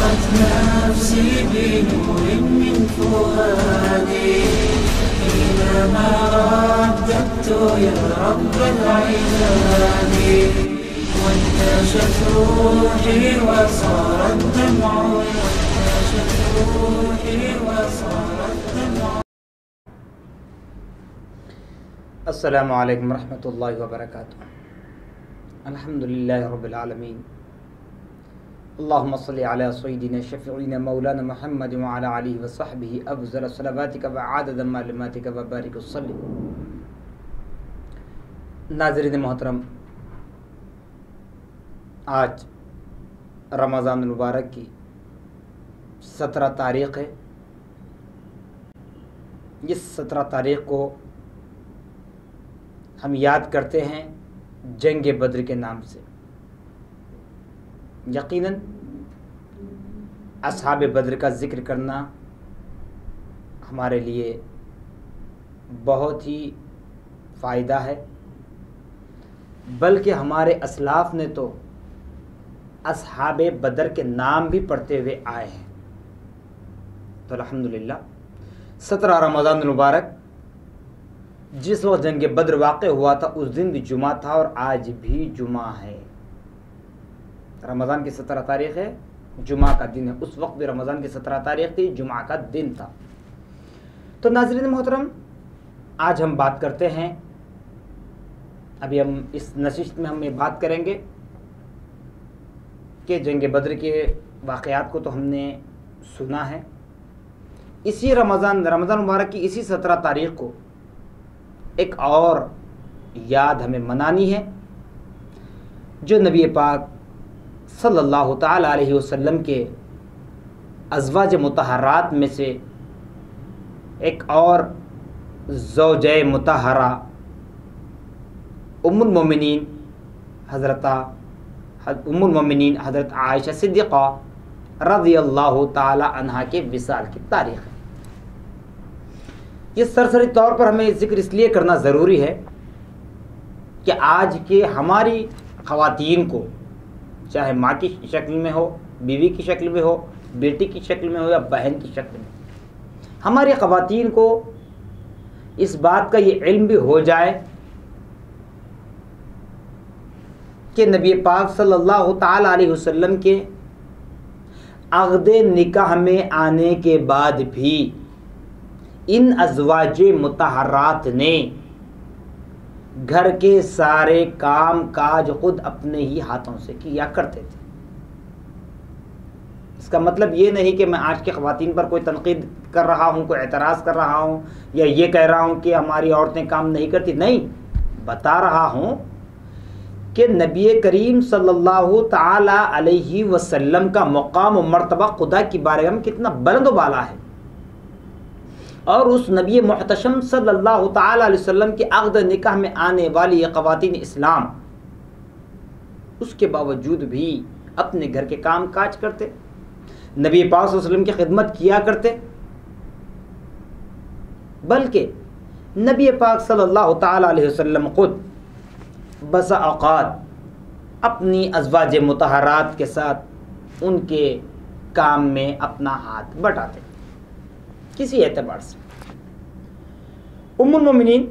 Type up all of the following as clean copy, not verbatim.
أشرقت نفسي بنور من فؤادي حينما رددت يا رب العباد وانتشت روحي وصار الدمع السلام علیکم ورحمۃ اللہ وبرکاتہ. الحمدللہ رب العالمین. اللہم صلی علی سیدنا شفیعنا مولانا محمد وعلی آلہ وصحبہ افضل صلواتک وعدد معلوماتک وبارک وسلم. ناظرین محترم، آج رمضان المبارک کی 17 تاریخ ہے. اس 17 تاریخ کو ہم یاد کرتے ہیں جنگ بدر کے نام سے. یقیناً اصحاب بدر کا ذکر کرنا ہمارے لیے بہت ہی فائدہ ہے، بلکہ ہمارے اسلاف نے تو اصحاب بدر کے نام بھی پڑھتے ہوئے آئے ہیں. تو الحمدللہ 17 رمضان المبارک جس وقت جنگ بدر واقع ہوا تھا اس دن بھی جمعہ تھا اور آج بھی جمعہ ہے. رمضان کی 17 تاریخ ہے، جمعہ کا دن ہے. اس وقت بھی رمضان کی 17 تاریخ تھی، جمعہ کا دن تھا. تو ناظرین محترم، آج ہم بات کرتے ہیں، ابھی ہم اس نشست میں ہم یہ بات کریں گے کہ جنگ بدر کے واقعات کو تو ہم نے سنا ہے. اسی رمضان مبارک کی اسی 17 تاریخ کو ایک اور یاد ہمیں منانی ہے جو نبی پاک صلی اللہ تعالی علیہ وسلم کے ازواج مطہرات میں سے ایک اور زوجہ مطہرہ ام المومنین حضرت عائشہ صدیقہ رضی اللہ تعالی عنہا کے وصال کی تاریخ ہے. یہ سرسری طور پر ہمیں ذکر اس لیے کرنا ضروری ہے کہ آج کے ہماری خواتین کو، چاہے ماں کی شکل میں ہو، بیوی کی شکل میں ہو، بیٹی کی شکل میں ہو یا بہن کی شکل میں، ہماری خواتین کو اس بات کا یہ علم بھی ہو جائے کہ نبی پاک صلی اللہ تعالی علیہ وسلم کے عقد نکاح میں آنے کے بعد بھی ان ازواج مطہرات نے گھر کے سارے کام کاج خود اپنے ہی ہاتھوں سے کیا کرتے تھے. اس کا مطلب یہ نہیں کہ میں آج کے خواتین پر کوئی تنقید کر رہا ہوں، کوئی اعتراض کر رہا ہوں یا یہ کہہ رہا ہوں کہ ہماری عورتیں کام نہیں کرتی. نہیں، بتا رہا ہوں کہ نبی کریم صلی اللہ تعالی علیہ وسلم کا مقام و مرتبہ خدا کی بارگاہ میں کتنا بلند و بالا ہے، اور اس نبی محتشم صلی اللہ تعالی علیہ وسلم کے عقد نکاح میں آنے والی یہ خواتین اسلام اس کے باوجود بھی اپنے گھر کے کام کاج کرتے، نبی پاک صلی اللہ علیہ وسلم کی خدمت کیا کرتے. بلکہ نبی پاک صلی اللہ تعالی علیہ وسلم خود بسا اوقات اپنی ازواج مطہرات کے ساتھ ان کے کام میں اپنا ہاتھ بٹاتے. کسی اعتبار سے ام المومنین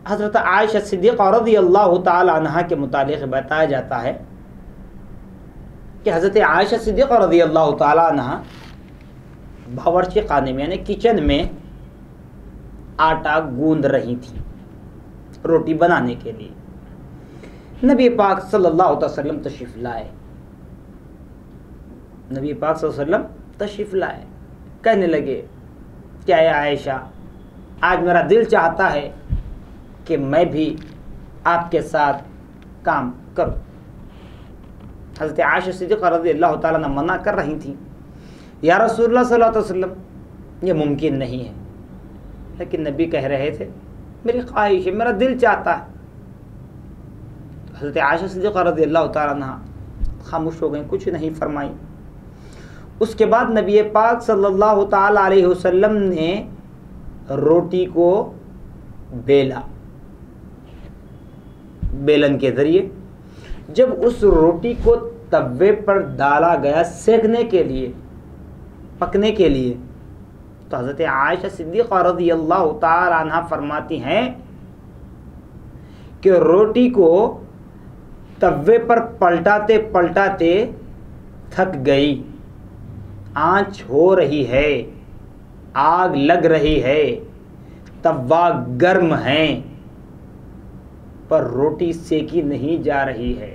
حضرت عائشہ صدیقہ رضی اللہ تعالی عنہا کے متعلق بتایا جاتا ہے کہ حضرت عائشہ صدیقہ رضی اللہ تعالی عنہا باورچی خانے میں یعنی کچن میں آٹا گوندھ رہی تھی روٹی بنانے کے لیے. نبی پاک صلی اللہ علیہ وسلم تشریف لائے. کہنے لگے کہ اے عائشہ، آج میرا دل چاہتا ہے کہ میں بھی آپ کے ساتھ کام کروں. حضرت عائشہ صدیقہ رضی اللہ تعالیٰ عنہ منع کر رہی تھیں، یا رسول اللہ صلی اللہ علیہ وسلم یہ ممکن نہیں ہے. لیکن نبی کہہ رہے تھے میری خواہش ہے، میرا دل چاہتا ہے. حضرت عائشہ صدیقہ رضی اللہ تعالیٰ عنہ خاموش ہو گئیں، کچھ نہیں فرمائیں. اس کے بعد نبی پاک صلی اللہ تعالی علیہ وسلم نے روٹی کو بیلا، بیلن کے ذریعے. جب اس روٹی کو توے پر ڈالا گیا سینکنے کے لیے پکنے کے لیے. تو حضرت عائشہ صدیقہ رضی اللہ تعالی عنہ فرماتی ہیں کہ روٹی کو توے پر پلٹاتے پلٹاتے تھک گئی. آنچ ہو رہی ہے, آگ لگ رہی ہے, توا گرم ہے, پر روٹی سیکی نہیں جا رہی ہے.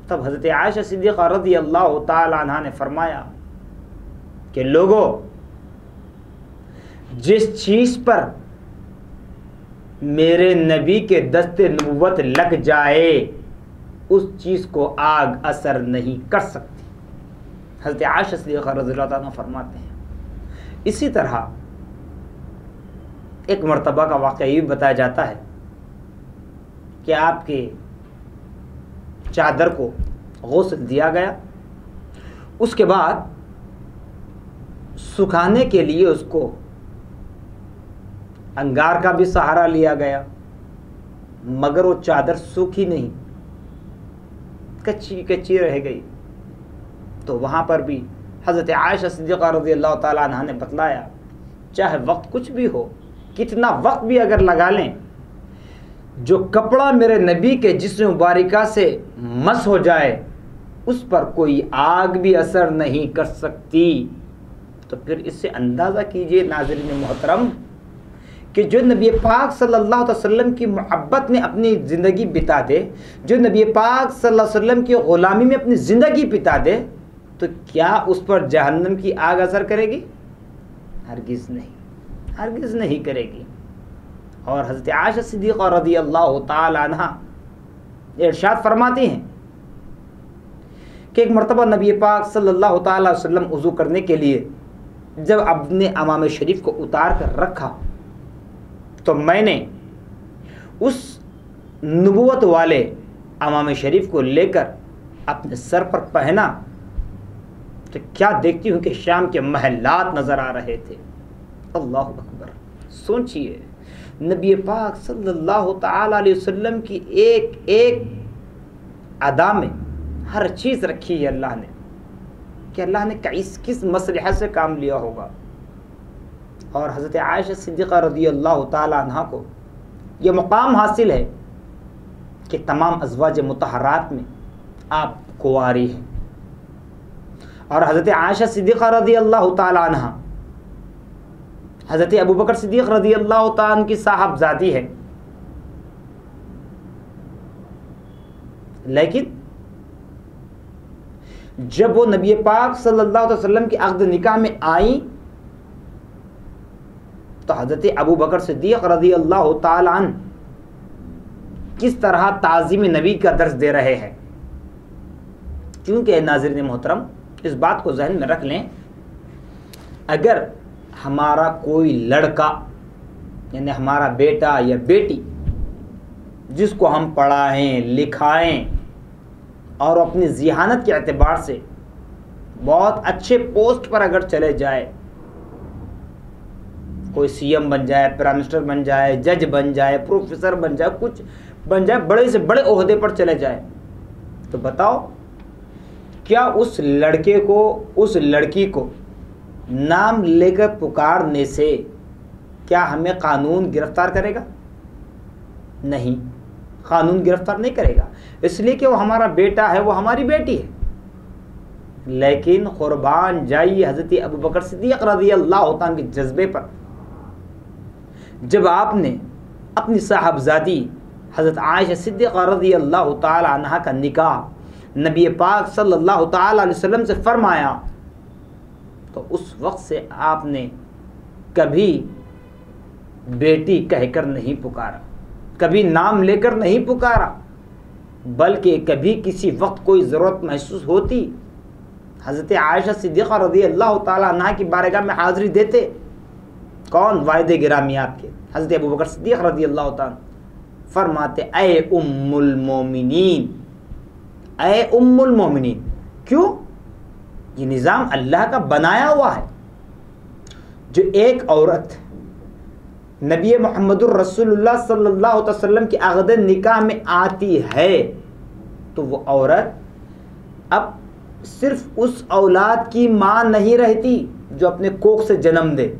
تب حضرت عائشہ صدیقہ رضی اللہ تعالی عنہ نے فرمایا کہ لوگوں, جس چیز پر میرے نبی کے دست نبوت لگ جائے اس چیز کو آگ اثر نہیں کر سکتی. حضرت عائشہ صدیقہ رضی اللہ عنہ فرماتے ہیں. اسی طرح ایک مرتبہ کا واقعہ یہ بتایا جاتا ہے کہ آپ کے چادر کو غسل دیا گیا, اس کے بعد سکھانے کے لیے اس کو انگار کا بھی سہارا لیا گیا, مگر وہ چادر سوکھی نہیں, کچی کچی رہ گئی. تو وہاں پر بھی حضرت عائشہ صدیقہ رضی اللہ تعالیٰ عنہ نے بتلایا, چاہے وقت کچھ بھی ہو, کتنا وقت بھی اگر لگا لیں, جو کپڑا میرے نبی کے جسم مبارکہ سے مس ہو جائے اس پر کوئی آگ بھی اثر نہیں کر سکتی. تو پھر اس سے اندازہ کیجئے ناظرین محترم کہ جو نبی پاک صلی اللہ علیہ وسلم کی محبت میں اپنی زندگی بتا دے, جو نبی پاک صلی اللہ علیہ وسلم کی غلامی میں اپنی زندگی بتا دے, تو کیا اس پر جہنم کی آگ اثر کرے گی؟ ہرگز نہیں, ہرگز نہیں کرے گی. اور حضرت عائشہ صدیقہ رضی اللہ تعالی عنہ ارشاد فرماتی ہیں کہ ایک مرتبہ نبی پاک صلی اللہ تعالی وسلم وضو کرنے کے لیے جب اپنے امام شریف کو اتار کر رکھا تو میں نے اس نبوت والے امام شریف کو لے کر اپنے سر پر پہنا تو کیا دیکھتی ہوں کہ شام کے محلات نظر آ رہے تھے. اللہ اکبر. سوچئے نبی پاک صلی اللہ تعالی علیہ وسلم کی ایک ایک ادا میں ہر چیز رکھی ہے اللہ نے, کہ اللہ نے کس مصلحت سے کام لیا ہوگا. اور حضرت عائشہ صدیقہ رضی اللہ تعالی عنہ کو یہ مقام حاصل ہے کہ تمام ازواج مطہرات میں آپ کنواری ہیں, اور حضرت عائشہ صدیقہ رضی اللہ تعالی عنہ حضرت ابوبکر صدیق رضی اللہ تعالی عنہ کی صاحبزادی ہے. لیکن جب وہ نبی پاک صلی اللہ علیہ وسلم کی عقد نکاح میں آئیں تو حضرت ابوبکر صدیق رضی اللہ تعالی عنہ کس طرح تعظیم نبی کا درس دے رہے ہیں. کیونکہ ناظرین محترم اس بات کو ذہن میں رکھ لیں, اگر ہمارا کوئی لڑکا یعنی ہمارا بیٹا یا بیٹی جس کو ہم پڑھائیں لکھائیں اور اپنی ذہانت کے اعتبار سے بہت اچھے پوسٹ پر اگر چلے جائے, کوئی سی ایم بن جائے, پرائم منسٹر بن جائے, جج بن جائے, پروفیسر بن جائے, کچھ بن جائے, بڑے سے بڑے عہدے پر چلے جائے, تو بتاؤ کیا اس لڑکے کو اس لڑکی کو نام لے کر پکارنے سے کیا ہمیں قانون گرفتار کرے گا؟ نہیں, قانون گرفتار نہیں کرے گا, اس لیے کہ وہ ہمارا بیٹا ہے, وہ ہماری بیٹی ہے. لیکن قربان جائیے حضرت ابوبکر صدیق رضی اللہ عنہ کے جذبے پر, جب آپ نے اپنی صاحبزادی حضرت عائشہ صدیقہ رضی اللہ تعالی عنہ کا نکاح نبی پاک صلی اللہ تعالی علیہ وسلم سے فرمایا تو اس وقت سے آپ نے کبھی بیٹی کہہ کر نہیں پکارا, کبھی نام لے کر نہیں پکارا, بلکہ کبھی کسی وقت کوئی ضرورت محسوس ہوتی حضرت عائشہ صدیقہ رضی اللہ تعالی عنہ کی بارگاہ میں حاضری دیتے. کون؟ والد گرامی آپ کے حضرت ابوبکر صدیق رضی اللہ تعالی فرماتے اے ام المومنین, اے ام المومنین. کیوں؟ یہ نظام اللہ کا بنایا ہوا ہے. جو ایک عورت نبی محمد الرسول اللہ صلی اللہ علیہ وسلم کی عقد نکاح میں آتی ہے تو وہ عورت اب صرف اس اولاد کی ماں نہیں رہتی جو اپنے کوکھ سے جنم دے،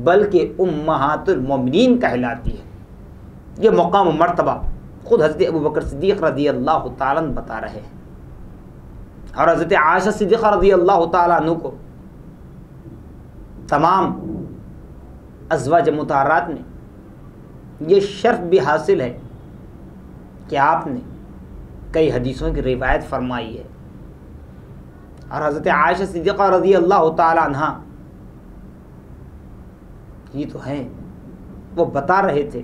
بلکہ امہات المومنین کہلاتی ہے۔ یہ مقام و مرتبہ خود حضرت ابوبکر صدیق رضی اللہ تعالیٰ عنہ بتا رہے ہیں، اور حضرت عائشہ صدیقہ رضی اللہ تعالیٰ عنہ کو تمام ازواج مطہرات میں یہ شرف بھی حاصل ہے کہ آپ نے کئی حدیثوں کی روایت فرمائی ہے، اور حضرت عائشہ صدیقہ رضی اللہ تعالیٰ عنہ یہ تو ہیں، وہ بتا رہے تھے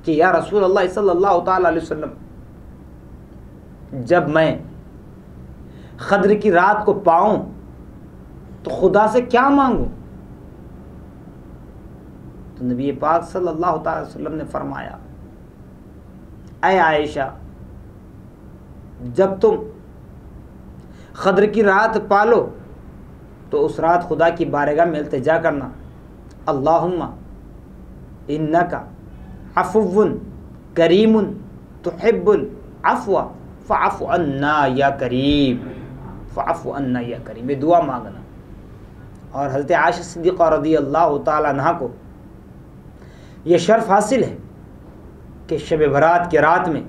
کہ یا رسول اللہ صلی اللہ تعالیٰ علیہ وسلم، جب میں قدر کی رات کو پاؤں تو خدا سے کیا مانگوں؟ تو نبی پاک صلی اللہ تعالی وسلم نے فرمایا، اے عائشہ، جب تم قدر کی رات پالو تو اس رات خدا کی بارگاہ میں التجا کرنا، اللہم انکا عفو کریم تحب العفو فاعف عنا یا کریم، فاعف عنا یا کریم، یہ دعا مانگنا۔ اور حضرت عائشہ صدیقہ رضی اللہ تعالیٰ عنہ کو یہ شرف حاصل ہے کہ شب برات کی رات میں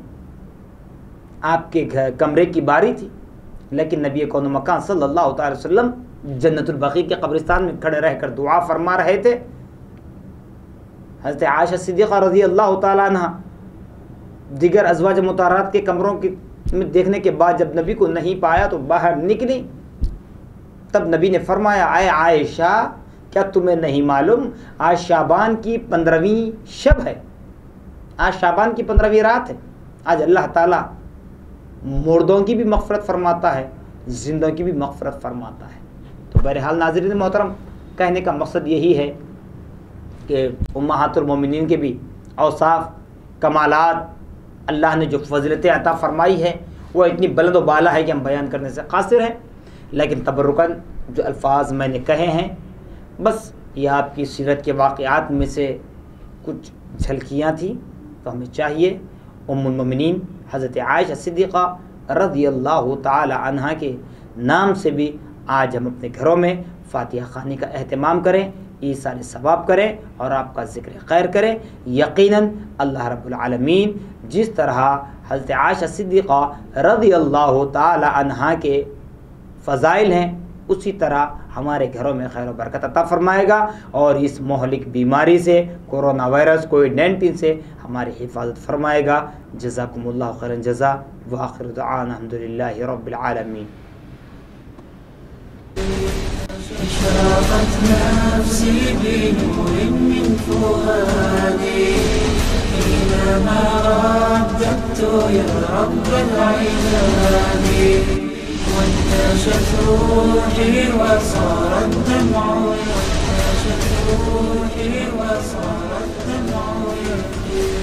آپ کے کمرے کی باری تھی، لیکن نبی کون و مکان صلی اللہ تعالی وسلم جنت البقیع کے قبرستان میں کھڑے رہ کر دعا فرما رہے تھے۔ حضرت عائشہ صدیقہ رضی اللہ تعالیٰ عنہ دیگر ازواج مطہرات کے کمروں میں دیکھنے کے بعد جب نبی کو نہیں پایا تو باہر نکلی، تب نبی نے فرمایا، اے عائشہ، کیا تمہیں نہیں معلوم آج شعبان کی 15ویں شب ہے، آج شعبان کی 15ویں رات ہے، آج اللہ تعالیٰ مردوں کی بھی مغفرت فرماتا ہے، زندوں کی بھی مغفرت فرماتا ہے۔ تو بہرحال ناظرین محترم، کہنے کا مقصد یہی ہے کہ امہات المومنین کے بھی اوصاف، کمالات، اللہ نے جو فضیلتیں عطا فرمائی ہے وہ اتنی بلند و بالا ہے کہ ہم بیان کرنے سے قاصر ہیں، لیکن تبرکاً جو الفاظ میں نے کہے ہیں بس یہ آپ کی سیرت کے واقعات میں سے کچھ جھلکیاں تھیں۔ تو ہمیں چاہیے ام المومنین حضرت عائشہ صدیقہ رضی اللہ تعالی عنہا کے نام سے بھی آج ہم اپنے گھروں میں فاتحہ خوانی کا اہتمام کریں، ایصال ثواب کریں اور آپ کا ذکر خیر کریں۔ یقیناً اللہ رب العالمین جس طرح حضرت عائشہ صدیقہ رضی اللہ تعالی عنہا کے فضائل ہیں اسی طرح ہمارے گھروں میں خیر و برکت عطا فرمائے گا، اور اس مہلک بیماری سے، کورونا وائرس کووڈ-19 سے ہماری حفاظت فرمائے گا۔ جزاکم اللہ خیر الجزا، وآخر دعوانا الحمدللہ رب العالمین۔ اشرقت نفسي بنور من فؤادي حينما رددت يا رب العباد، وانتشت روحي وصار الدمع يبكي، وانتشت روحي وصار الدمع يبكي.